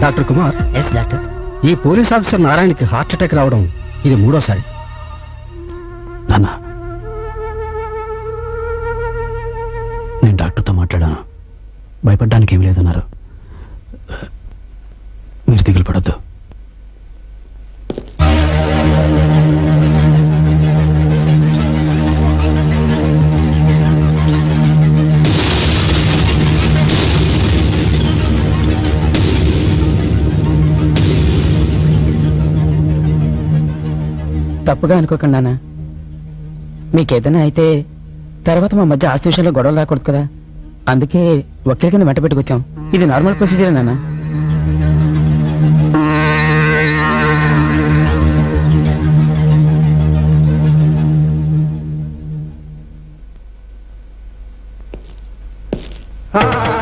Doctor Kumar. Yes doctor. ఈ police officer నారాయణకి heart attack రావడం ఇది మూడోసారి. నాన్న, నేను డాక్టర్తో మాట్లాడాను. భయపడ్డానికి ఏం లేదన్నారు. మీరు దిగులు పడొద్దు. తప్పుగా అనుకోకండి నాన్న. మీకేదైనా అయితే తర్వాత మా మధ్య ఆస్తి విషయంలో గొడవలు రాకూడదు కదా, అందుకే వకీల్ కింద వెంట పెట్టుకొచ్చాం. ఇది నార్మల్ ప్రొసీజర్ నాన్న. ఆ